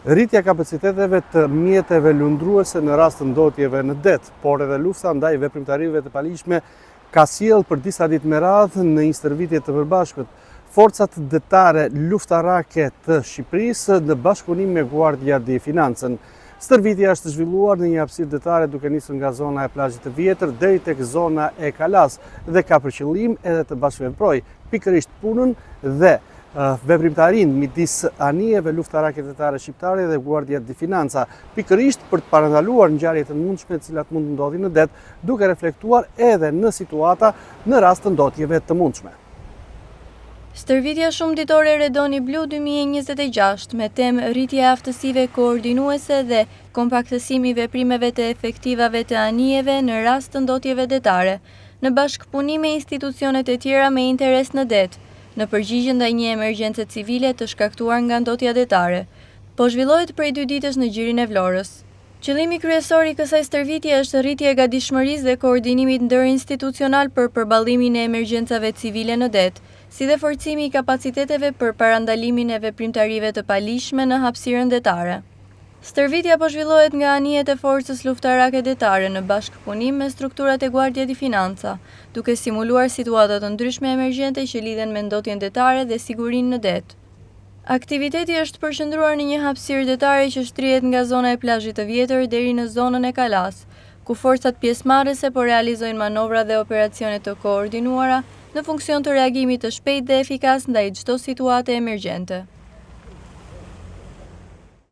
Rritja kapaciteteve të mjeteve lundruese në rast të ndotjeve në det, por edhe lufta ndaj veprimtarive të paligjshme ka sjellë për disa ditë me radhë në një stërvitje të përbashkët forcat detare luftarake të Shqipërisë në bashkëpunim me Guardia di Financën. Stërvitja është zhvilluar në një hapësirë detare duke nisur nga zona e plazhit të vjetër deri tek zona e Kalas dhe ka për qëllim edhe të bashkëveprojë pikërisht punën dhe veprimtarin midis anijeve luftarake detare shqiptare dhe Guardia di Financa, pikërisht për të parandaluar ngjarje të mundshme të cilat mund të ndodhin në det, duke reflektuar edhe në situata në rast të ndotjeve të mundshme. Stërvitja shumëditore Redoni Blu 2026 me temë rritje e aftësive koordinuese dhe kompaktësimi i veprimeve të efektivave të anijeve në rast të ndotjeve detare, në bashkëpunim me institucionet e tjera me interes në det, në përgjigje ndaj një emergjence civile të shkaktuar nga ndotja detare, po zhvillohet prej 2 ditësh në gjirin e Vlorës. Qëllimi kryesor i kësaj stërvitje është rritja e gatishmërisë dhe koordinimit ndërinstitucional për përballimin e emergjencave civile në det, si dhe forcimi i kapaciteteve për parandalimin e veprimtarive të paligjshme në hapësirën detare. Stërvitja po zhvillohet nga anijet e forcës luftarake detare në bashkëpunim me strukturat e Guardia di Financa, duke simuluar situata të ndryshme emergjente që lidhen me ndotjen detare dhe sigurinë në det. Aktiviteti është përqendruar në një hapësirë detare që shtrihet nga zona e plazhit të vjetër deri në zonën e Kalas, ku forcat pjesëmarrëse po realizojnë manovra dhe operacione të koordinuara në funksion të reagimit të shpejtë dhe efikas ndaj çdo situate emergjente.